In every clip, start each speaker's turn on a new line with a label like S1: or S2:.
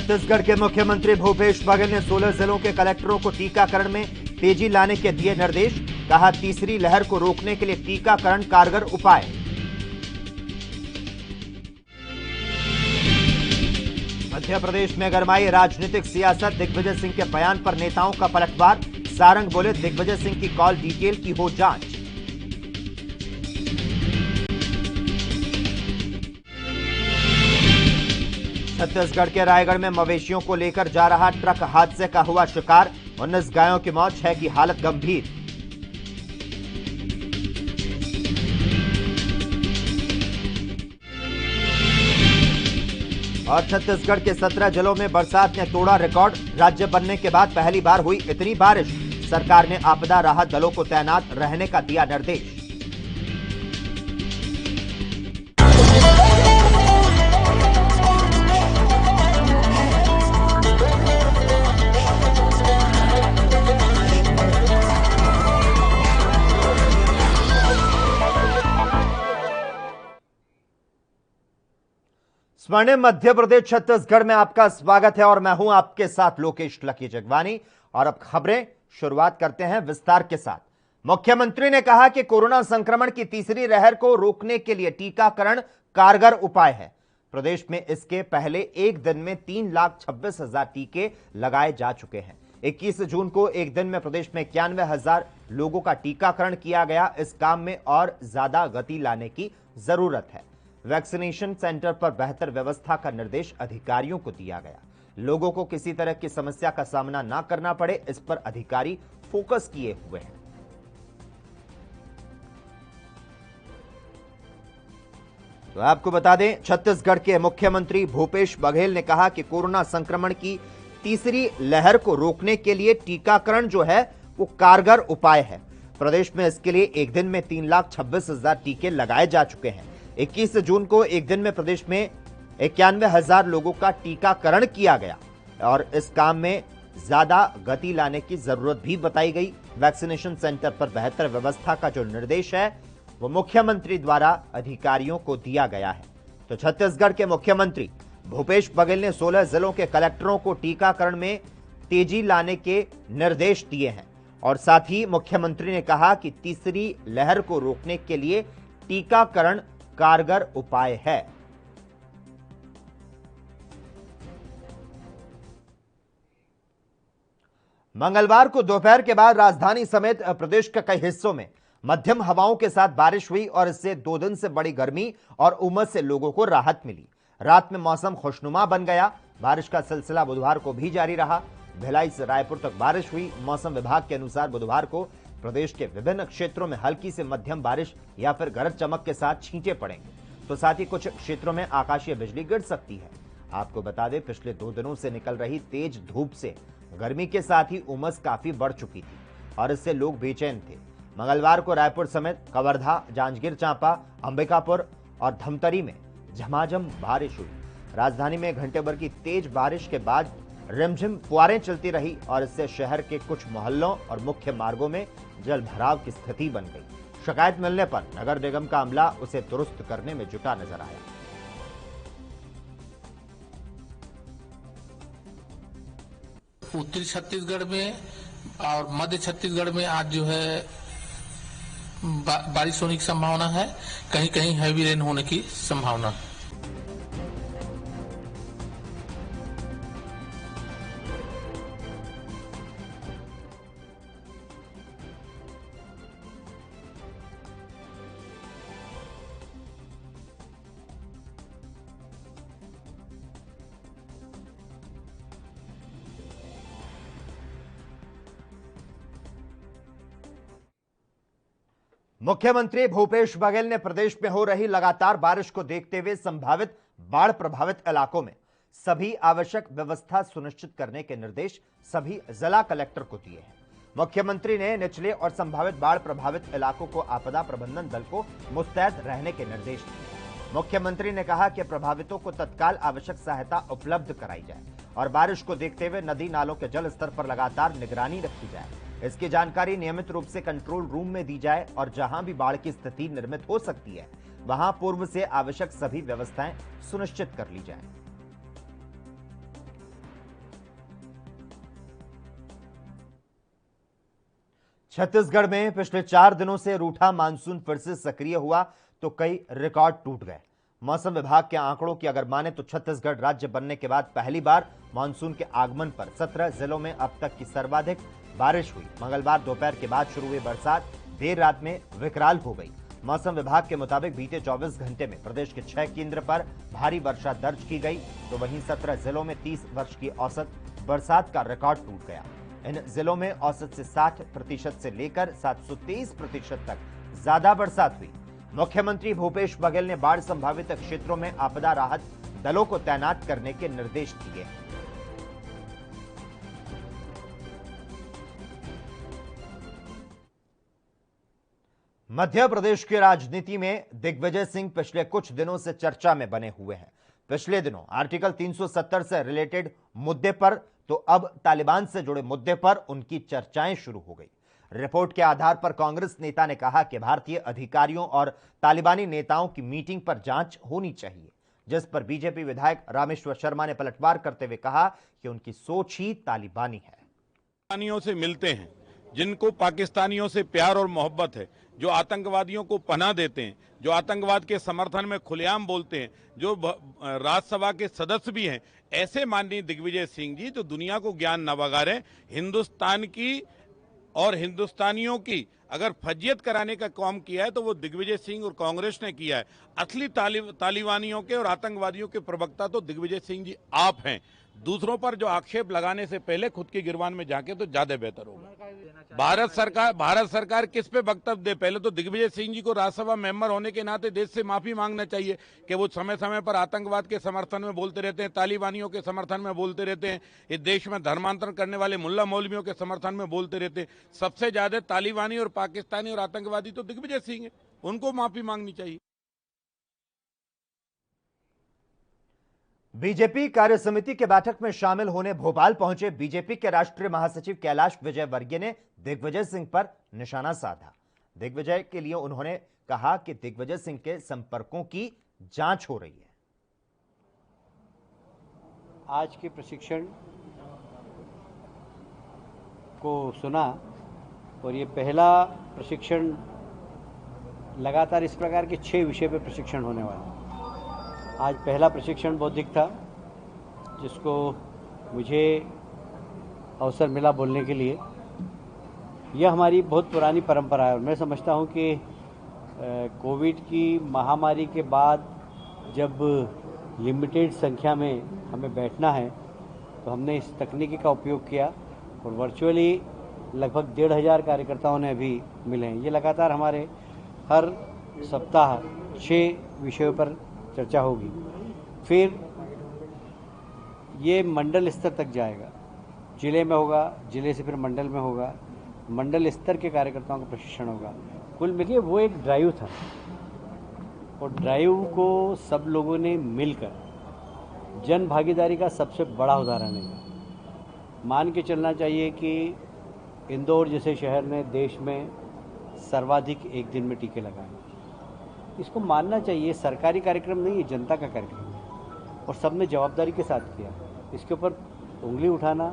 S1: छत्तीसगढ़ के मुख्यमंत्री भूपेश बघेल ने 16 जिलों के कलेक्टरों को टीकाकरण में तेजी लाने के दिए निर्देश। कहा, तीसरी लहर को रोकने के लिए टीकाकरण कारगर उपाय। मध्य प्रदेश में गरमाई राजनीतिक सियासत। दिग्विजय सिंह के बयान पर नेताओं का पलटवार। सारंग बोले, दिग्विजय सिंह की कॉल डिटेल की हो जांच। छत्तीसगढ़ के रायगढ़ में मवेशियों को लेकर जा रहा ट्रक हादसे का हुआ शिकार। 19 गायों की मौत, 6 की हालत गंभीर। और छत्तीसगढ़ के 17 जिलों में बरसात ने तोड़ा रिकॉर्ड। राज्य बनने के बाद पहली बार हुई इतनी बारिश। सरकार ने आपदा राहत दलों को तैनात रहने का दिया निर्देश। स्वर्णिम मध्य प्रदेश छत्तीसगढ़ में आपका स्वागत है और मैं हूं आपके साथ लोकेश लकी जगवानी। और अब खबरें शुरुआत करते हैं विस्तार के साथ। मुख्यमंत्री ने कहा कि कोरोना संक्रमण की तीसरी लहर को रोकने के लिए टीकाकरण कारगर उपाय है। प्रदेश में इसके पहले एक दिन में 3,26,000 टीके लगाए जा चुके हैं। 21 जून को एक दिन में प्रदेश में 91,000 लोगों का टीकाकरण किया गया। इस काम में और ज्यादा गति लाने की जरूरत है। वैक्सीनेशन सेंटर पर बेहतर व्यवस्था का निर्देश अधिकारियों को दिया गया। लोगों को किसी तरह की समस्या का सामना ना करना पड़े, इस पर अधिकारी फोकस किए हुए हैं। तो आपको बता दें, छत्तीसगढ़ के मुख्यमंत्री भूपेश बघेल ने कहा कि कोरोना संक्रमण की तीसरी लहर को रोकने के लिए टीकाकरण जो है वो कारगर उपाय है। प्रदेश में इसके लिए एक दिन में 3,26,000 टीके लगाए जा चुके हैं। 21 जून को एक दिन में प्रदेश में 91,000 लोगों का टीकाकरण किया गया और इस काम में ज्यादा गति लाने की जरूरत भी बताई गई। वैक्सीनेशन सेंटर पर बेहतर व्यवस्था का जो निर्देश है वो मुख्यमंत्री द्वारा अधिकारियों को दिया गया है। तो छत्तीसगढ़ के मुख्यमंत्री भूपेश बघेल ने 16 जिलों के कलेक्टरों को टीकाकरण में तेजी लाने के निर्देश दिए हैं और साथ ही मुख्यमंत्री ने कहा कि तीसरी लहर को रोकने के लिए टीकाकरण कारगर उपाय है। मंगलवार को दोपहर के बाद राजधानी समेत प्रदेश के कई हिस्सों में मध्यम हवाओं के साथ बारिश हुई और इससे 2 दिन से बड़ी गर्मी और उमस से लोगों को राहत मिली। रात में मौसम खुशनुमा बन गया। बारिश का सिलसिला बुधवार को भी जारी रहा। भिलाई से रायपुर तक बारिश हुई। मौसम विभाग के अनुसार बुधवार को प्रदेश के विभिन्न क्षेत्रों में हल्की से मध्यम बारिश या फिर गरज चमक के साथ छींटे पड़ेंगे, तो साथ ही कुछ क्षेत्रों में आकाशीय बिजली गिर सकती है। आपको बता दें, पिछले 2 दिनों से निकल रही तेज धूप से गर्मी के साथ ही उमस काफी बढ़ चुकी थी और इससे लोग बेचैन थे। मंगलवार को रायपुर समेत कवर्धा, जांजगीर चांपा, अंबिकापुर और धमतरी में झमाझम बारिश हुई। राजधानी में घंटे भर की तेज बारिश के बाद रिमझिम फुहारें चलती रही और इससे शहर के कुछ मोहल्लों और मुख्य मार्गों में जल भराव की स्थिति बन गई। शिकायत मिलने पर नगर निगम का अमला उसे दुरुस्त करने में जुटा नजर आया।
S2: उत्तरी छत्तीसगढ़ में और मध्य छत्तीसगढ़ में आज जो है बारिश होने की संभावना है। कहीं कहीं हैवी रेन होने की संभावना है।
S1: मुख्यमंत्री भूपेश बघेल ने प्रदेश में हो रही लगातार बारिश को देखते हुए संभावित बाढ़ प्रभावित इलाकों में सभी आवश्यक व्यवस्था सुनिश्चित करने के निर्देश सभी जिला कलेक्टर को दिए हैं। मुख्यमंत्री ने निचले और संभावित बाढ़ प्रभावित इलाकों को आपदा प्रबंधन दल को मुस्तैद रहने के निर्देश दिए। मुख्यमंत्री ने कहा कि प्रभावितों को तत्काल आवश्यक सहायता उपलब्ध कराई जाए और बारिश को देखते हुए नदी नालों के जल स्तर पर लगातार निगरानी रखी जाए। इसकी जानकारी नियमित रूप से कंट्रोल रूम में दी जाए और जहां भी बाढ़ की स्थिति निर्मित हो सकती है वहां पूर्व से आवश्यक सभी व्यवस्थाएं सुनिश्चित कर ली जाएं। छत्तीसगढ़ में पिछले 4 दिनों से रूठा मानसून फिर से सक्रिय हुआ तो कई रिकॉर्ड टूट गए। मौसम विभाग के आंकड़ों की अगर माने तो छत्तीसगढ़ राज्य बनने के बाद पहली बार मानसून के आगमन पर 17 जिलों में अब तक की सर्वाधिक बारिश हुई। मंगलवार दोपहर के बाद शुरू हुई बरसात देर रात में विकराल हो गई। मौसम विभाग के मुताबिक बीते 24 घंटे में प्रदेश के 6 केंद्र पर भारी वर्षा दर्ज की गई, तो वहीं 17 जिलों में 30 वर्ष की औसत बरसात का रिकॉर्ड टूट गया। इन जिलों में औसत से 60% से लेकर 723% तक ज्यादा बरसात हुई। मुख्यमंत्री भूपेश बघेल ने बाढ़ संभावित क्षेत्रों में आपदा राहत दलों को तैनात करने के निर्देश दिए। मध्य प्रदेश की राजनीति में दिग्विजय सिंह पिछले कुछ दिनों से चर्चा में बने हुए हैं। पिछले दिनों आर्टिकल 370 से रिलेटेड मुद्दे पर तो अब तालिबान से जुड़े मुद्दे पर उनकी चर्चाएं शुरू हो गई। रिपोर्ट के आधार पर कांग्रेस नेता ने कहा कि भारतीय अधिकारियों और तालिबानी नेताओं की मीटिंग पर जांच होनी चाहिए, जिस पर बीजेपी विधायक रामेश्वर शर्मा ने पलटवार करते हुए कहा कि उनकी सोच ही तालिबानी है।
S3: पाकिस्तानियों से मिलते हैं, जिनको पाकिस्तानियों से प्यार और मोहब्बत है, जो आतंकवादियों को पनाह देते हैं, जो आतंकवाद के समर्थन में खुलेआम बोलते हैं, जो राज्यसभा के सदस्य भी हैं, ऐसे माननीय दिग्विजय सिंह जी जो दुनिया को ज्ञान न बगाड़े, हिंदुस्तान की और हिंदुस्तानियों की अगर फजियत कराने का काम किया है तो वो दिग्विजय सिंह और कांग्रेस ने किया है। असली तालिबानियों के और आतंकवादियों के प्रवक्ता तो दिग्विजय सिंह जी आप हैं। दूसरों पर जो आक्षेप लगाने से पहले खुद की गिरबान में जाके तो ज्यादा बेहतर होगा। भारत सरकार किस पे वक्तव्य दे? पहले तो दिग्विजय सिंह जी को राज्यसभा मेंबर होने के नाते देश से माफी मांगना चाहिए कि वो समय समय पर आतंकवाद के समर्थन में बोलते रहते हैं, तालिबानियों के समर्थन में बोलते रहते हैं, इस देश में धर्मांतरण करने वाले मुल्ला मौलवियों के समर्थन में बोलते रहते हैं। सबसे ज्यादा तालिबानी और पाकिस्तानी और आतंकवादी तो दिग्विजय सिंह है, उनको माफी मांगनी चाहिए।
S1: बीजेपी कार्य समिति के बैठक में शामिल होने भोपाल पहुंचे बीजेपी के राष्ट्रीय महासचिव कैलाश विजयवर्गीय ने दिग्विजय सिंह पर निशाना साधा। दिग्विजय के लिए उन्होंने कहा कि दिग्विजय सिंह के संपर्कों की जांच हो रही है।
S4: आज के प्रशिक्षण को सुना और ये पहला प्रशिक्षण लगातार इस प्रकार के 6 विषय पर प्रशिक्षण होने वाला है। आज पहला प्रशिक्षण बौद्धिक था, जिसको मुझे अवसर मिला बोलने के लिए। यह हमारी बहुत पुरानी परंपरा है और मैं समझता हूं कि कोविड की महामारी के बाद जब लिमिटेड संख्या में हमें बैठना है तो हमने इस तकनीकी का उपयोग किया और वर्चुअली लगभग 1,500 कार्यकर्ताओं ने अभी मिले हैं। ये लगातार हमारे हर सप्ताह 6 विषयों पर चर्चा होगी। फिर ये मंडल स्तर तक जाएगा, जिले में होगा, जिले से फिर मंडल में होगा, मंडल स्तर के कार्यकर्ताओं का प्रशिक्षण होगा। कुल मिलिए वो एक ड्राइव था और ड्राइव को सब लोगों ने मिलकर जन भागीदारी का सबसे बड़ा उदाहरण है। मान के चलना चाहिए कि इंदौर जैसे शहर ने देश में सर्वाधिक एक दिन में टीके लगाए। इसको मानना चाहिए, सरकारी कार्यक्रम नहीं, ये जनता का कार्यक्रम है और सबने जवाबदारी के साथ किया। इसके ऊपर उंगली उठाना,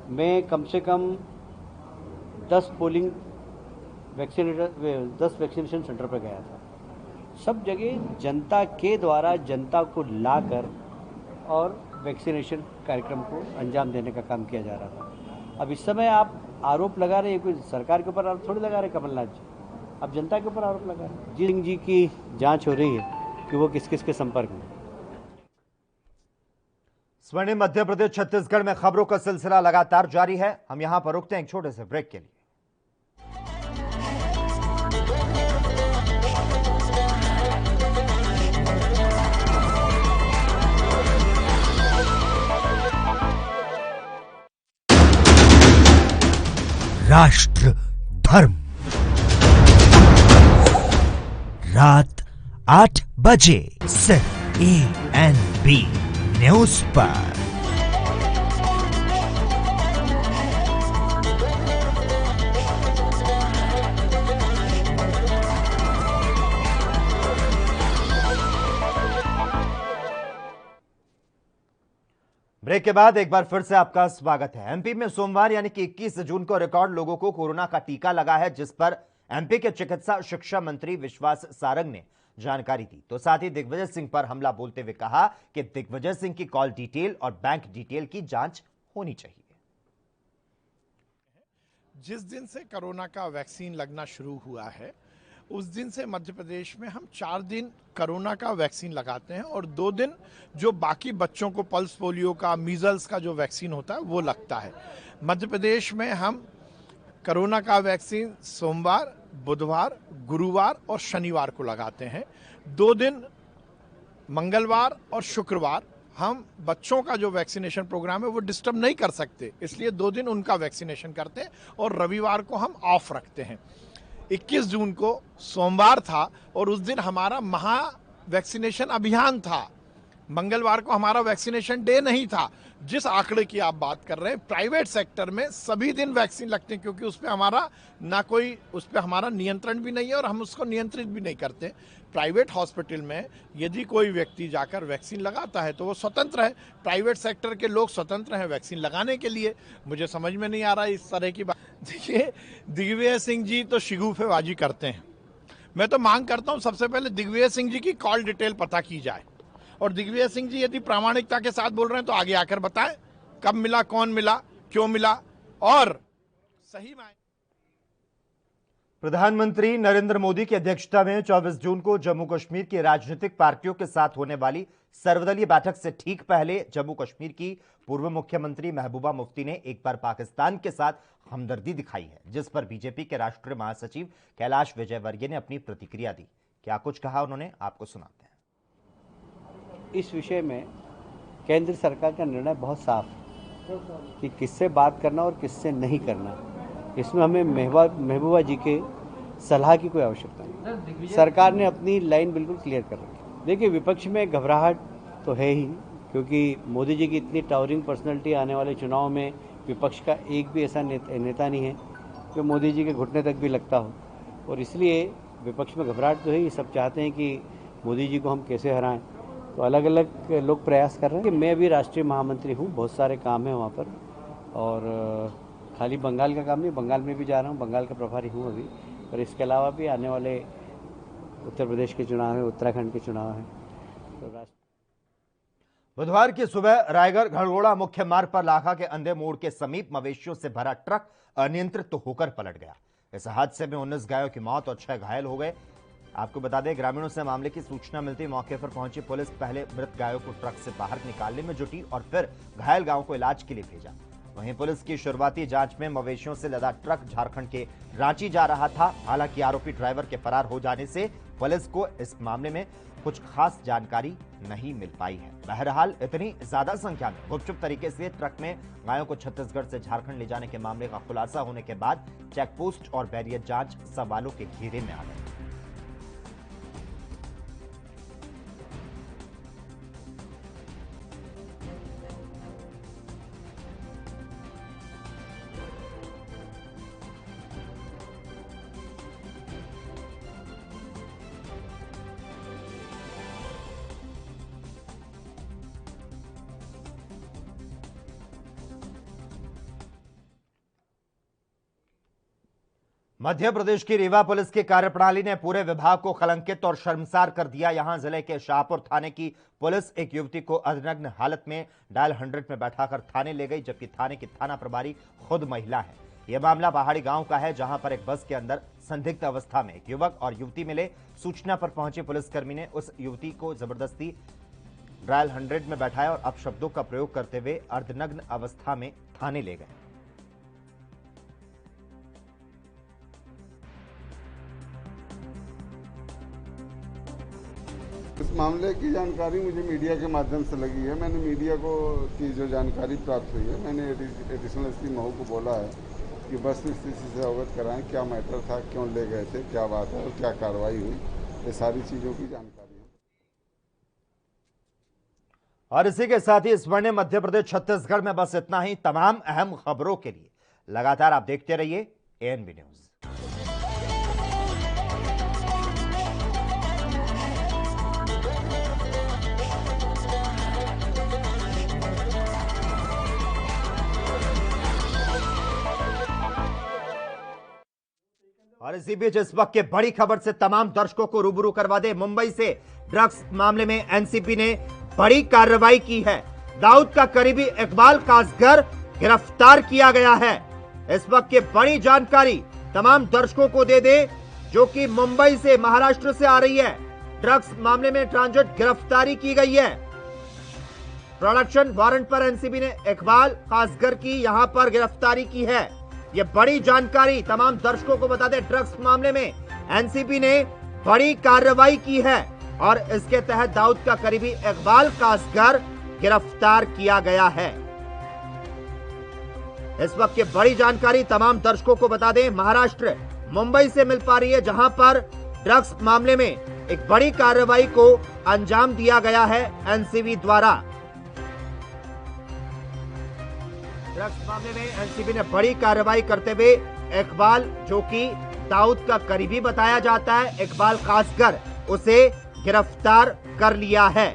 S4: मैं कम से कम 10 वैक्सीनेशन सेंटर पर गया था। सब जगह जनता के द्वारा जनता को लाकर और वैक्सीनेशन कार्यक्रम को अंजाम देने का काम किया जा रहा था। अब इस समय आप आरोप लगा रहे हैं, कोई सरकार के ऊपर आरोप थोड़ी लगा रहे कमलनाथ जी, अब जनता के ऊपर आरोप लगा रहे हैं। सिंह जी की जांच हो रही है कि वो किस किस के संपर्क में।
S1: स्वर्णिम मध्य प्रदेश छत्तीसगढ़ में खबरों का सिलसिला लगातार जारी है। हम यहां पर रुकते हैं एक छोटे से ब्रेक के लिए।
S5: राष्ट्र धर्म रात 8 बजे सिर्फ ANB न्यूज पर।
S1: ब्रेक के बाद एक बार फिर से आपका स्वागत है। एमपी में सोमवार यानी कि 21 जून को रिकॉर्ड लोगों को कोरोना का टीका लगा है, जिस पर एमपी के चिकित्सा शिक्षा मंत्री विश्वास सारंग ने जानकारी दी। तो साथ ही दिग्विजय सिंह पर हमला बोलते हुए कहा कि दिग्विजय सिंह की कॉल डिटेल और बैंक डिटेल की जांच होनी चाहिए।
S6: जिस दिन से कोरोना का वैक्सीन लगना शुरू हुआ है उस दिन से मध्य प्रदेश में हम 4 दिन कोरोना का वैक्सीन लगाते हैं और 2 दिन जो बाकी बच्चों को पल्स पोलियो का, मीजल्स का जो वैक्सीन होता है वो लगता है। मध्य प्रदेश में हम कोरोना का वैक्सीन सोमवार, बुधवार, गुरुवार और शनिवार को लगाते हैं। 2 दिन मंगलवार और शुक्रवार हम बच्चों का जो वैक्सीनेशन प्रोग्राम है वो डिस्टर्ब नहीं कर सकते, इसलिए 2 दिन उनका वैक्सीनेशन करते हैं और रविवार को हम ऑफ रखते हैं। 21 जून को सोमवार था और उस दिन हमारा महा वैक्सीनेशन अभियान था। मंगलवार को हमारा वैक्सीनेशन डे नहीं था। जिस आंकड़े की आप बात कर रहे हैं, प्राइवेट सेक्टर में सभी दिन वैक्सीन लगते हैं, क्योंकि उस पर हमारा नियंत्रण भी नहीं है और हम उसको नियंत्रित भी नहीं करते। प्राइवेट हॉस्पिटल में यदि कोई व्यक्ति जाकर वैक्सीन लगाता है तो वो स्वतंत्र है। प्राइवेट सेक्टर के लोग स्वतंत्र हैं वैक्सीन लगाने के लिए। मुझे समझ में नहीं आ रहा इस तरह की बात। देखिए, दिग्विजय सिंह जी तो शिगुफेबाजी करते हैं। मैं तो मांग करता हूं सबसे पहले दिग्विजय सिंह जी की कॉल डिटेल पता की जाए और दिग्विजय सिंह जी यदि प्रामाणिकता के साथ बोल रहे हैं तो आगे आकर बताएं कब मिला, कौन मिला, क्यों मिला और सही मायने।
S1: प्रधानमंत्री नरेंद्र मोदी की अध्यक्षता में 24 जून को जम्मू कश्मीर की राजनीतिक पार्टियों के साथ होने वाली सर्वदलीय बैठक से ठीक पहले जम्मू कश्मीर की पूर्व मुख्यमंत्री महबूबा मुफ्ती ने एक बार पाकिस्तान के साथ हमदर्दी दिखाई है, जिस पर बीजेपी के राष्ट्रीय महासचिव कैलाश विजयवर्गीय ने अपनी प्रतिक्रिया दी। क्या कुछ कहा उन्होंने, आपको सुनाते हैं।
S4: इस विषय में केंद्र सरकार का निर्णय बहुत साफ है कि किससे बात करना और किससे नहीं करना। इसमें हमें महबूबा जी के सलाह की कोई आवश्यकता नहीं। सरकार ने अपनी लाइन बिल्कुल क्लियर कर रखी। देखिए, विपक्ष में घबराहट तो है ही, क्योंकि मोदी जी की इतनी टावरिंग पर्सनैलिटी आने वाले चुनाव में विपक्ष का एक भी ऐसा नेता नहीं है जो मोदी जी के घुटने तक भी लगता हो, और इसलिए विपक्ष में घबराहट तो है ही। सब चाहते हैं कि मोदी जी को हम कैसे हराएं, तो अलग अलग लोग प्रयास कर रहे हैं। कि मैं भी राष्ट्रीय महामंत्री हूँ, बहुत सारे काम हैं वहाँ पर, और खाली बंगाल का काम नहीं, बंगाल में भी जा रहा हूँ, बंगाल का प्रभारी हूँ अभी, और इसके अलावा भी आने वाले उत्तर प्रदेश के चुनाव हैं, उत्तराखंड के चुनाव हैं। तो
S1: बुधवार की सुबह रायगढ़ घड़गोड़ा मुख्य मार्ग पर लाखा के अंधे मोड़ के समीप मवेशियों से भरा ट्रक अनियंत्रित होकर पलट गया। इस हादसे में 19 गायों की मौत और 6 घायल हो गए। आपको बता दें, ग्रामीणों से मामले की सूचना मिलती मौके पर पहुंची पुलिस पहले मृत गायों को ट्रक से बाहर निकालने में जुटी और फिर घायल गायों को इलाज के लिए भेजा। वहीं पुलिस की शुरुआती जांच में मवेशियों से लदा ट्रक झारखंड के रांची जा रहा था। हालांकि आरोपी ड्राइवर के फरार हो जाने से पुलिस को इस मामले में कुछ खास जानकारी नहीं मिल पाई है। बहरहाल, इतनी ज्यादा संख्या में गुपचुप तरीके से ट्रक में गायों को छत्तीसगढ़ से झारखंड ले जाने के मामले का खुलासा होने के बाद चेकपोस्ट और बैरियर जांच सवालों के घेरे में आ गई। मध्य प्रदेश की रीवा पुलिस की कार्यप्रणाली ने पूरे विभाग को कलंकित और शर्मसार कर दिया। यहां जिले के शाहपुर थाने की पुलिस एक युवती को अर्धनग्न हालत में डायल 100 में बैठाकर थाने ले गई, जबकि थाने की थाना प्रभारी खुद महिला है। यह मामला पहाड़ी गांव का है, जहां पर एक बस के अंदर संदिग्ध अवस्था में एक युवक और युवती मिले। सूचना पर पहुंचे पुलिसकर्मी ने उस युवती को जबरदस्ती डायल 100 में बैठाया और अपशब्दों का प्रयोग करते हुए अर्धनग्न अवस्था में थाने ले गए।
S7: इस मामले की जानकारी मुझे मीडिया के माध्यम से लगी है। मैंने मीडिया को की जो जानकारी प्राप्त हुई है, मैंने एडिशनल एसपी महू को बोला है कि बस की स्थिति से अवगत कराएं, क्या मैटर था, क्यों ले गए थे, क्या बात है और क्या कार्रवाई हुई, ये सारी चीज़ों की जानकारी है।
S1: और इसी के साथ ही स्वर्णिम मध्य प्रदेश छत्तीसगढ़ में बस इतना ही। तमाम अहम खबरों के लिए लगातार आप देखते रहिए एएनबी न्यूज। और इसी बीच इस वक्त के बड़ी खबर से तमाम दर्शकों को रूबरू करवा दे। मुंबई से ड्रग्स मामले में एनसीबी ने बड़ी कार्रवाई की है। दाऊद का करीबी इकबाल कासगर गिरफ्तार किया गया है। इस वक्त की बड़ी जानकारी तमाम दर्शकों को दे दे जो कि मुंबई से महाराष्ट्र से आ रही है। ड्रग्स मामले में ट्रांजिट गिरफ्तारी की गई है। प्रोडक्शन वारंट पर एनसीबी ने इकबाल कासगर की यहां पर गिरफ्तारी की है। यह बड़ी जानकारी तमाम दर्शकों को बता दें। ड्रग्स मामले में एनसीबी ने बड़ी कार्रवाई की है और इसके तहत दाऊद का करीबी इकबाल कासगर गिरफ्तार किया गया है। इस वक्त की बड़ी जानकारी तमाम दर्शकों को बता दें। महाराष्ट्र मुंबई से मिल पा रही है, जहां पर ड्रग्स मामले में एक बड़ी कार्रवाई को अंजाम दिया गया है एनसीबी द्वारा। ड्रग्स मामले में एनसीबी ने बड़ी कार्रवाई करते हुए इकबाल, जो कि दाऊद का करीबी बताया जाता है, इकबाल कासगर, उसे गिरफ्तार कर लिया है।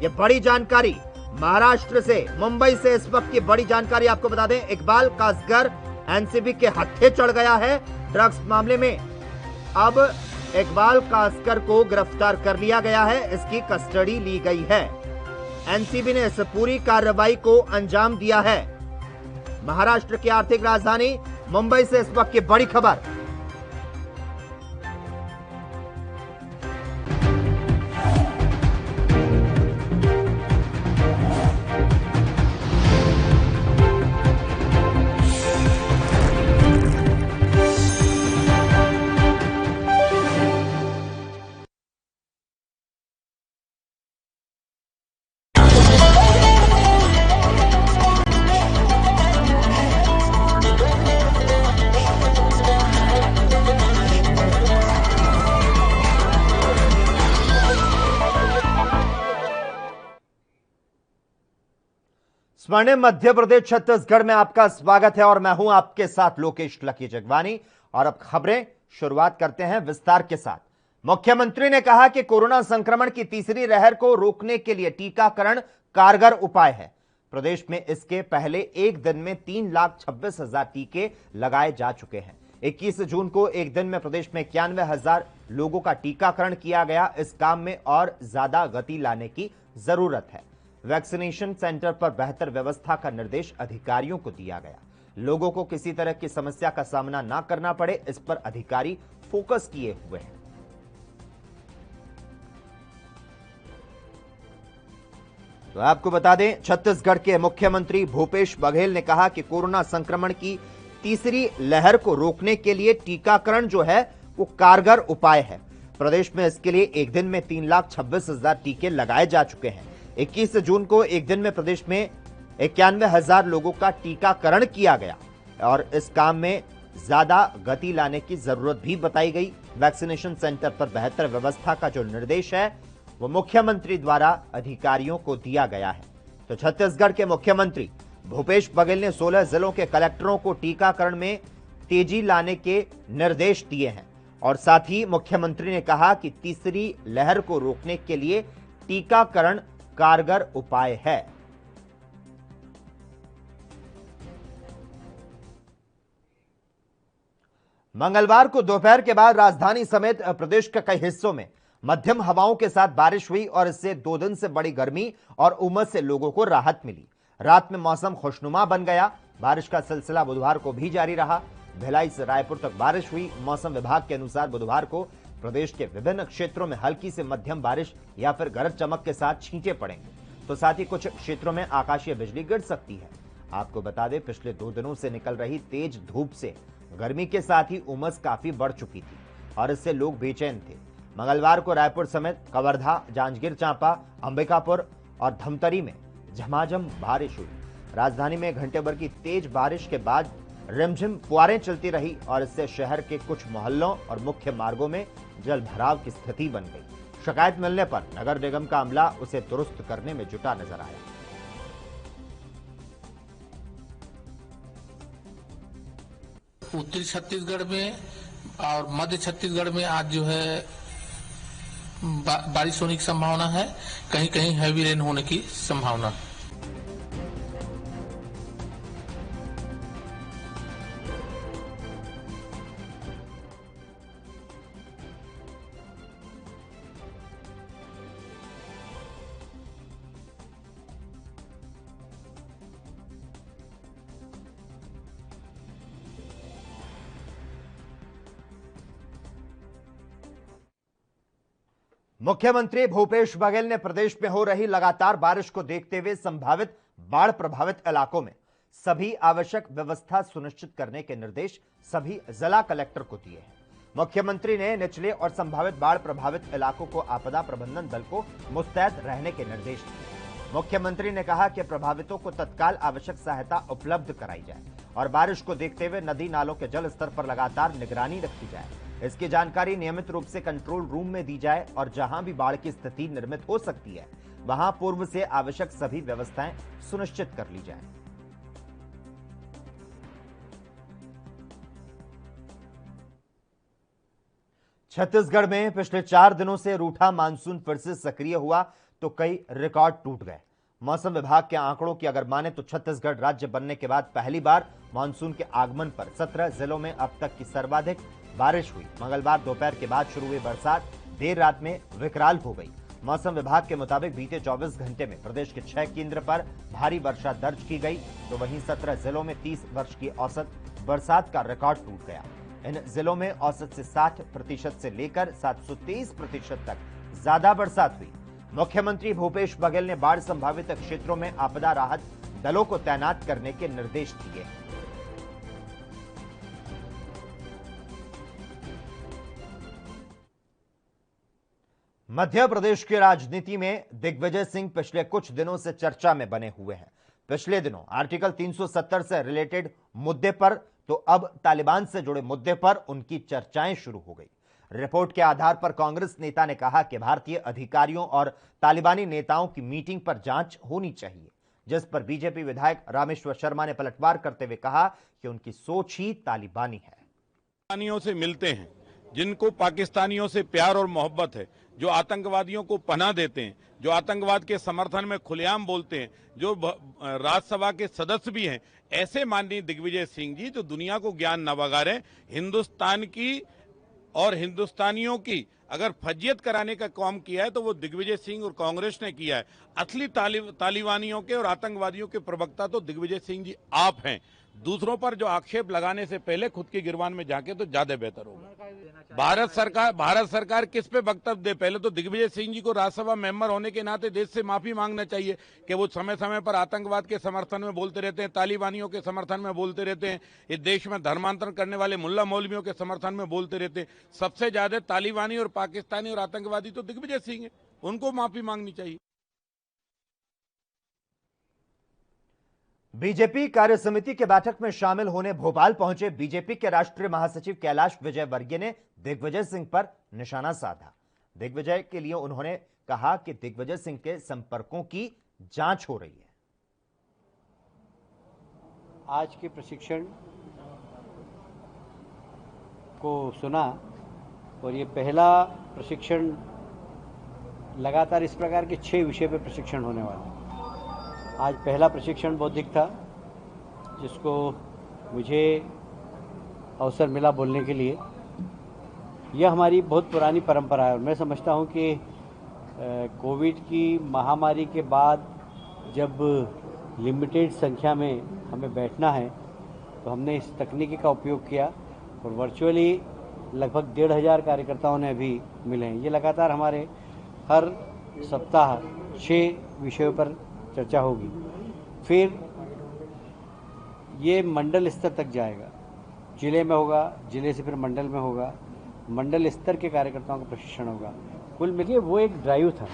S1: यह बड़ी जानकारी महाराष्ट्र से, मुंबई से इस वक्त की बड़ी जानकारी आपको बता दें। इकबाल कासगर एनसीबी के हत्थे चढ़ गया है ड्रग्स मामले में। अब इकबाल कासगर को गिरफ्तार कर लिया गया है, इसकी कस्टडी ली गई है। एनसीबी ने इस पूरी कार्रवाई को अंजाम दिया है। महाराष्ट्र की आर्थिक राजधानी मुंबई से इस वक्त की बड़ी खबर। स्वर्णिम मध्य प्रदेश छत्तीसगढ़ में आपका स्वागत है और मैं हूं आपके साथ लोकेश लकी जगवानी। और अब खबरें शुरुआत करते हैं विस्तार के साथ। मुख्यमंत्री ने कहा कि कोरोना संक्रमण की तीसरी लहर को रोकने के लिए टीकाकरण कारगर उपाय है। प्रदेश में इसके पहले एक दिन में 3,26,000 टीके लगाए जा चुके हैं। 21 जून को एक दिन में प्रदेश में 91,000 लोगों का टीकाकरण किया गया। इस काम में और ज्यादा गति लाने की जरूरत है। वैक्सीनेशन सेंटर पर बेहतर व्यवस्था का निर्देश अधिकारियों को दिया गया। लोगों को किसी तरह की समस्या का सामना ना करना पड़े, इस पर अधिकारी फोकस किए हुए हैं। तो आपको बता दें, छत्तीसगढ़ के मुख्यमंत्री भूपेश बघेल ने कहा कि कोरोना संक्रमण की तीसरी लहर को रोकने के लिए टीकाकरण जो है वो कारगर उपाय है। प्रदेश में इसके लिए एक दिन में 3,26,000 टीके लगाए जा चुके हैं। 21 जून को एक दिन में प्रदेश में 91,000 लोगों का टीकाकरण किया गया और इस काम में ज्यादा गति लाने की जरूरत भी बताई गई। वैक्सीनेशन सेंटर पर बेहतर व्यवस्था का जो निर्देश है वो मुख्यमंत्री द्वारा अधिकारियों को दिया गया है। तो छत्तीसगढ़ के मुख्यमंत्री भूपेश बघेल ने 16 जिलों के कलेक्टरों को टीकाकरण में तेजी लाने के निर्देश दिए हैं और साथ ही मुख्यमंत्री ने कहा कि तीसरी लहर को रोकने के लिए टीकाकरण कारगर उपाय है। मंगलवार को दोपहर के बाद राजधानी समेत प्रदेश के कई हिस्सों में मध्यम हवाओं के साथ बारिश हुई और इससे 2 दिन से बड़ी गर्मी और उमस से लोगों को राहत मिली। रात में मौसम खुशनुमा बन गया। बारिश का सिलसिला बुधवार को भी जारी रहा। भिलाई से रायपुर तक बारिश हुई। मौसम विभाग के अनुसार बुधवार को प्रदेश के विभिन्न क्षेत्रों में हल्की से मध्यम बारिश या फिर गरज चमक के साथ छींटे पड़ेंगे, तो साथ ही कुछ क्षेत्रों में आकाशीय बिजली गिर सकती है। आपको बता दें, पिछले 2 दिनों से निकल रही तेज धूप से गर्मी के साथ ही उमस काफी बढ़ चुकी थी और इससे लोग बेचैन थे। मंगलवार को रायपुर समेत कवर्धा, जांजगीर चांपा, अंबिकापुर और धमतरी में झमाझम बारिश हुई। राजधानी में घंटे भर की तेज बारिश के बाद रिमझिम फुहारें चलती रही और इससे शहर के कुछ मोहल्लों और मुख्य मार्गों में जल भराव की स्थिति बन गई। शिकायत मिलने पर नगर निगम का अमला उसे दुरुस्त करने में जुटा नजर आया।
S2: उत्तरी छत्तीसगढ़ में और मध्य छत्तीसगढ़ में आज जो है बारिश होने की संभावना है। कहीं कहीं हैवी रेन होने की संभावना है।
S1: मुख्यमंत्री भूपेश बघेल ने प्रदेश में हो रही लगातार बारिश को देखते हुए संभावित बाढ़ प्रभावित इलाकों में सभी आवश्यक व्यवस्था सुनिश्चित करने के निर्देश सभी जिला कलेक्टर को दिए हैं। मुख्यमंत्री ने निचले और संभावित बाढ़ प्रभावित इलाकों को आपदा प्रबंधन दल को मुस्तैद रहने के निर्देश दिए। मुख्यमंत्री ने कहा कि प्रभावितों को तत्काल आवश्यक सहायता उपलब्ध कराई जाए और बारिश को देखते हुए नदी नालों के जल स्तर पर लगातार निगरानी रखी जाए। इसकी जानकारी नियमित रूप से कंट्रोल रूम में दी जाए और जहां भी बाढ़ की स्थिति निर्मित हो सकती है वहां पूर्व से आवश्यक सभी व्यवस्थाएं सुनिश्चित कर ली जाए। छत्तीसगढ़ में पिछले 4 दिनों से रूठा मानसून फिर से सक्रिय हुआ तो कई रिकॉर्ड टूट गए। मौसम विभाग के आंकड़ों की अगर माने तो छत्तीसगढ़ राज्य बनने के बाद पहली बार मानसून के आगमन पर 17 जिलों में अब तक की सर्वाधिक बारिश हुई। मंगलवार दोपहर के बाद शुरू हुई बरसात देर रात में विकराल हो गई। मौसम विभाग के मुताबिक बीते 24 घंटे में प्रदेश के 6 केंद्र पर भारी वर्षा दर्ज की गई तो वहीं 17 जिलों में 30 वर्ष की औसत बरसात का रिकॉर्ड टूट गया। इन जिलों में औसत से 60% से लेकर 723% तक ज्यादा बरसात हुई। मुख्यमंत्री भूपेश बघेल ने बाढ़ संभावित क्षेत्रों में आपदा राहत दलों को तैनात करने के निर्देश दिए। मध्य प्रदेश की राजनीति में दिग्विजय सिंह पिछले कुछ दिनों से चर्चा में बने हुए हैं। पिछले दिनों आर्टिकल 370 से रिलेटेड मुद्दे पर तो अब तालिबान से जुड़े मुद्दे पर उनकी चर्चाएं शुरू हो गई। रिपोर्ट के आधार पर कांग्रेस नेता ने कहा कि भारतीय अधिकारियों और तालिबानी नेताओं की मीटिंग पर जांच होनी चाहिए, जिस पर बीजेपी विधायक रामेश्वर शर्मा ने पलटवार करते हुए कहा कि उनकी सोच ही तालिबानी है।
S3: पाकिस्तानियों से मिलते हैं, जिनको पाकिस्तानियों से प्यार और मोहब्बत है, जो आतंकवादियों को पनाह देते हैं, जो आतंकवाद के समर्थन में खुलेआम बोलते हैं, जो राज्यसभा के सदस्य भी हैं, ऐसे माननीय दिग्विजय सिंह जी जो दुनिया को ज्ञान न बगाड़े, हिंदुस्तान की और हिंदुस्तानियों की अगर फजियत कराने का काम किया है तो वो दिग्विजय सिंह और कांग्रेस ने किया है। असली तालिबानियों के और आतंकवादियों के प्रवक्ता तो दिग्विजय सिंह जी आप हैं। दूसरों पर जो आक्षेप लगाने से पहले खुद की गिरबान में जाके तो ज्यादा बेहतर होगा। भारत सरकार किस पे वक्तव्य दे? पहले तो दिग्विजय सिंह जी को राज्यसभा मेंबर होने के नाते देश से माफी मांगना चाहिए कि वो समय समय पर आतंकवाद के समर्थन में बोलते रहते हैं, तालिबानियों के समर्थन में बोलते रहते हैं, इस देश में धर्मांतरण करने वाले मुल्ला मौलवियों के समर्थन में बोलते रहते हैं। सबसे ज्यादा तालिबानी और पाकिस्तानी और आतंकवादी तो दिग्विजय सिंह है, उनको माफी मांगनी चाहिए।
S1: बीजेपी कार्य समिति की बैठक में शामिल होने भोपाल पहुंचे बीजेपी के राष्ट्रीय महासचिव कैलाश विजयवर्गीय ने दिग्विजय सिंह पर निशाना साधा। दिग्विजय के लिए उन्होंने कहा कि दिग्विजय सिंह के संपर्कों की जांच हो रही है।
S4: आज के प्रशिक्षण को सुना और ये पहला प्रशिक्षण लगातार इस प्रकार के 6 विषय पर प्रशिक्षण होने वाला है। आज पहला प्रशिक्षण बौद्धिक था, जिसको मुझे अवसर मिला बोलने के लिए। यह हमारी बहुत पुरानी परंपरा है और मैं समझता हूं कि कोविड की महामारी के बाद जब लिमिटेड संख्या में हमें बैठना है तो हमने इस तकनीकी का उपयोग किया और वर्चुअली लगभग 1,500 कार्यकर्ताओं ने अभी मिले हैं। ये लगातार हमारे हर सप्ताह 6 विषयों पर चर्चा होगी। फिर ये मंडल स्तर तक जाएगा, जिले में होगा, जिले से फिर मंडल में होगा, मंडल स्तर के कार्यकर्ताओं का प्रशिक्षण होगा। कुल मिलिए वो एक ड्राइव था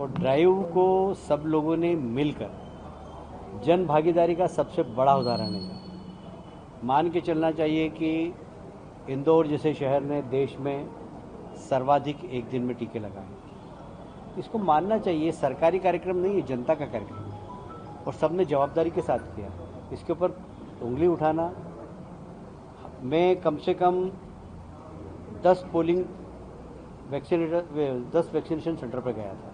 S4: और ड्राइव को सब लोगों ने मिलकर, जन भागीदारी का सबसे बड़ा उदाहरण है। मान के चलना चाहिए कि इंदौर जैसे शहर ने देश में सर्वाधिक एक दिन में टीके लगाए। इसको मानना चाहिए, सरकारी कार्यक्रम नहीं है, जनता का कार्यक्रम है और सबने जवाबदारी के साथ किया। इसके ऊपर उंगली उठाना, मैं कम से कम 10 वैक्सीनेशन सेंटर पर गया था।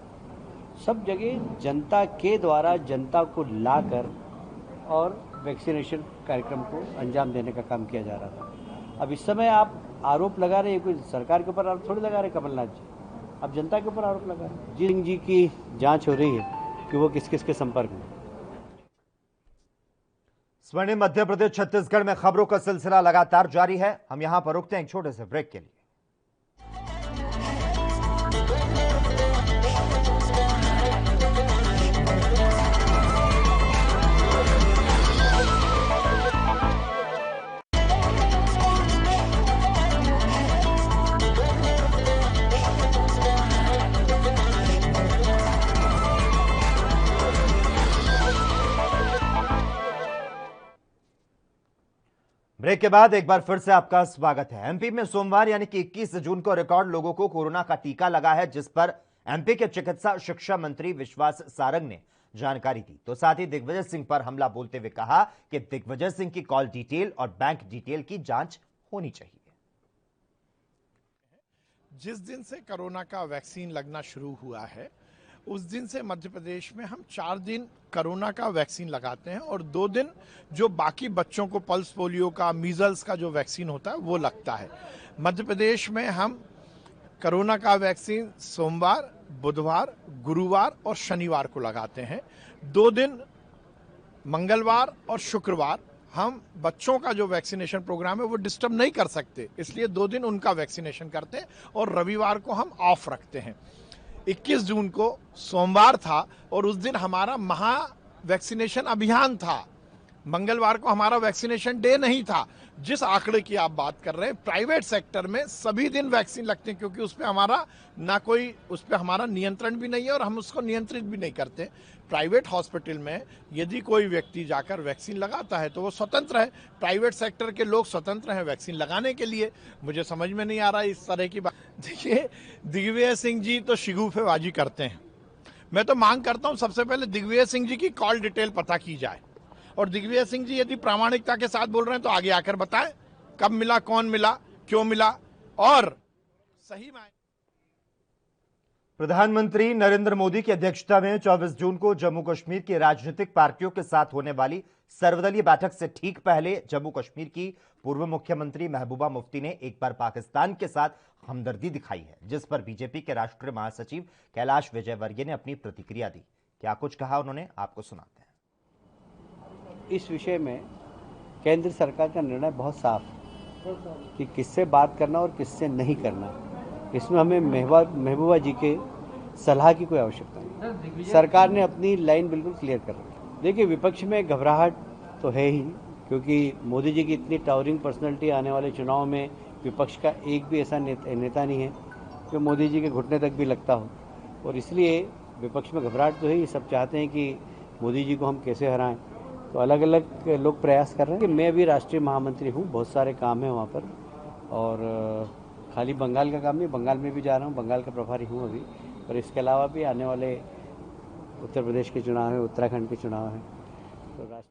S4: सब जगह जनता के द्वारा जनता को लाकर और वैक्सीनेशन कार्यक्रम को अंजाम देने का काम किया जा रहा था। अब इस समय आप आरोप लगा रहे हैं, कोई सरकार के ऊपर आरोप थोड़ी लगा रहे कमलनाथ जी, अब जनता के ऊपर आरोप लगा रहे हैं। सिंह जी की जांच हो रही है कि वो किस किस के संपर्क में।
S1: स्वर्णिम मध्य प्रदेश छत्तीसगढ़ में खबरों का सिलसिला लगातार जारी है। हम यहां पर रुकते हैं एक छोटे से ब्रेक के लिए। ब्रेक के बाद एक बार फिर से आपका स्वागत है। एमपी में सोमवार यानी कि 21 जून को रिकॉर्ड लोगों को कोरोना का टीका लगा है, जिस पर एमपी के चिकित्सा शिक्षा मंत्री विश्वास सारंग ने जानकारी दी। तो साथ ही दिग्विजय सिंह पर हमला बोलते हुए कहा कि दिग्विजय सिंह की कॉल डिटेल और बैंक डिटेल की जांच होनी चाहिए।
S6: जिस दिन से कोरोना का वैक्सीन लगना शुरू हुआ है उस दिन से मध्य प्रदेश में हम 4 दिन कोरोना का वैक्सीन लगाते हैं और 2 दिन जो बाकी बच्चों को पल्स पोलियो का, मीजल्स का जो वैक्सीन होता है वो लगता है। मध्य प्रदेश में हम कोरोना का वैक्सीन सोमवार, बुधवार, गुरुवार और शनिवार को लगाते हैं। 2 दिन मंगलवार और शुक्रवार हम बच्चों का जो वैक्सीनेशन प्रोग्राम है वो डिस्टर्ब नहीं कर सकते, इसलिए 2 दिन उनका वैक्सीनेशन करते हैं और रविवार को हम ऑफ रखते हैं। 21 जून को सोमवार था और उस दिन हमारा महा वैक्सीनेशन अभियान था। मंगलवार को हमारा वैक्सीनेशन डे नहीं था। जिस आंकड़े की आप बात कर रहे हैं, प्राइवेट सेक्टर में सभी दिन वैक्सीन लगते हैं, क्योंकि उस पर हमारा नियंत्रण भी नहीं है और हम उसको नियंत्रित भी नहीं करते। प्राइवेट हॉस्पिटल में यदि कोई व्यक्ति जाकर वैक्सीन लगाता है तो वो स्वतंत्र है। प्राइवेट सेक्टर के लोग स्वतंत्र हैं वैक्सीन लगाने के लिए। मुझे समझ में नहीं आ रहा इस तरह की बात। देखिए, दिग्विजय सिंह जी तो शिगुफेबाजी करते हैं। मैं तो मांग करता हूं सबसे पहले दिग्विजय सिंह जी की कॉल डिटेल पता की जाए और दिग्विजय सिंह जी यदि प्रामाणिकता के साथ बोल रहे हैं तो आगे आकर बताएं कब मिला, कौन मिला, क्यों मिला और सही मायने।
S1: प्रधानमंत्री नरेंद्र मोदी की अध्यक्षता में 24 जून को जम्मू कश्मीर की राजनीतिक पार्टियों के साथ होने वाली सर्वदलीय बैठक से ठीक पहले जम्मू कश्मीर की पूर्व मुख्यमंत्री महबूबा मुफ्ती ने एक बार पाकिस्तान के साथ हमदर्दी दिखाई है, जिस पर बीजेपी के राष्ट्रीय महासचिव कैलाश विजयवर्गीय ने अपनी प्रतिक्रिया दी। क्या कुछ कहा उन्होंने, आपको सुनाते हैं।
S4: इस विषय में केंद्र सरकार का निर्णय बहुत साफ है कि किससे बात करना और किससे नहीं करना। इसमें हमें महबूबा जी के सलाह की कोई आवश्यकता नहीं। सरकार ने अपनी लाइन बिल्कुल क्लियर कर रखी। देखिए, विपक्ष में घबराहट तो है ही, क्योंकि मोदी जी की इतनी टावरिंग पर्सनैलिटी, आने वाले चुनाव में विपक्ष का एक भी ऐसा नेता नहीं है जो मोदी जी के घुटने तक भी लगता हो, और इसलिए विपक्ष में घबराहट तो है ही। सब चाहते हैं कि मोदी जी को हम कैसे हराएं, तो अलग अलग लोग प्रयास कर रहे हैं। कि मैं भी राष्ट्रीय महामंत्री हूँ, बहुत सारे काम हैं वहाँ पर, और खाली बंगाल का काम नहीं, बंगाल में भी जा रहा हूँ, बंगाल का प्रभारी हूँ अभी, और इसके अलावा भी आने वाले उत्तर प्रदेश के चुनाव है, उत्तराखंड के चुनाव है। तो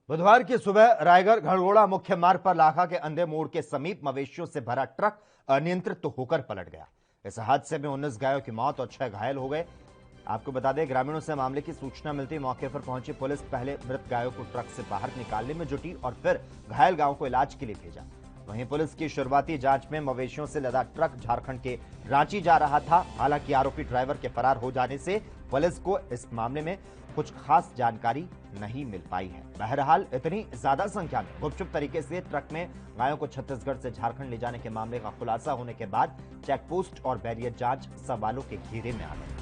S1: बुधवार की सुबह रायगढ़ घड़गोड़ा मुख्य मार्ग पर लाखा के अंधे मोड़ के समीप मवेशियों से भरा ट्रक अनियंत्रित होकर पलट गया। इस हादसे में 19 गायों की मौत और 6 घायल हो गए। आपको बता दें, ग्रामीणों से मामले की सूचना मिलती मौके पर पहुंची पुलिस पहले मृत गायों को ट्रक से बाहर निकालने में जुटी और फिर घायल गायों को इलाज के लिए भेजा। वहीं पुलिस की शुरुआती जांच में मवेशियों से लदा ट्रक झारखंड के रांची जा रहा था। हालांकि आरोपी ड्राइवर के फरार हो जाने से पुलिस को इस मामले में कुछ खास जानकारी नहीं मिल पाई है। बहरहाल, इतनी ज्यादा संख्या में गुपचुप तरीके से ट्रक में गायों को छत्तीसगढ़ से झारखंड ले जाने के मामले का खुलासा होने के बाद चेकपोस्ट और बैरियर जांच सवालों के घेरे में आ गई।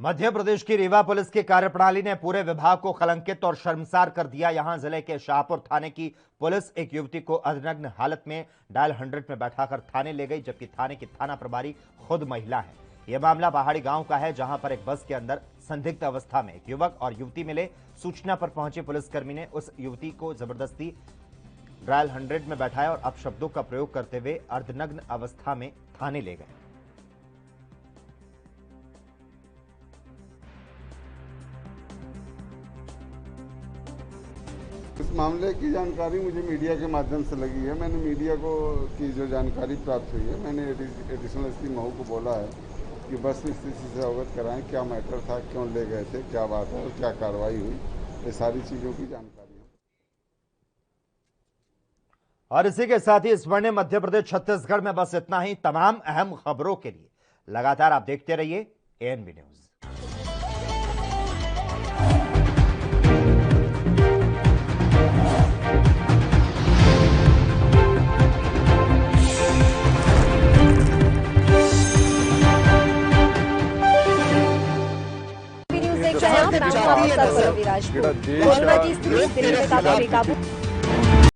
S1: मध्य प्रदेश की रीवा पुलिस की कार्यप्रणाली ने पूरे विभाग को कलंकित और शर्मसार कर दिया। यहां जिले के शाहपुर थाने की पुलिस एक युवती को अर्धनग्न हालत में डायल 100 में बैठाकर थाने ले गई, जबकि थाने की थाना प्रभारी खुद महिला है। यह मामला पहाड़ी गांव का है, जहां पर एक बस के अंदर संदिग्ध अवस्था में एक युवक और युवती मिले। सूचना पर पहुंचे पुलिसकर्मी ने उस युवती को जबरदस्ती डायल 100 में बैठाया और अपशब्दों का प्रयोग करते हुए अर्धनग्न अवस्था में थाने ले गए।
S7: इस मामले की जानकारी मुझे मीडिया के माध्यम से लगी है। मैंने मीडिया को की जो जानकारी प्राप्त हुई है, मैंने एडिशनल एसपी महू को बोला है कि बस स्थिति से अवगत कराएं, क्या मैटर था, क्यों ले गए थे, क्या बात है और क्या कार्रवाई हुई, ये सारी चीज़ों की जानकारी है।
S1: और इसी के साथ ही स्वर्णिम मध्य प्रदेश छत्तीसगढ़ में बस इतना ही। तमाम अहम खबरों के लिए लगातार आप देखते रहिए एएनबी न्यूज।
S8: समाप्त विराजपूर कोरोनाची स्थिती दिल्लीमध्ये तात्काळ बेकाबू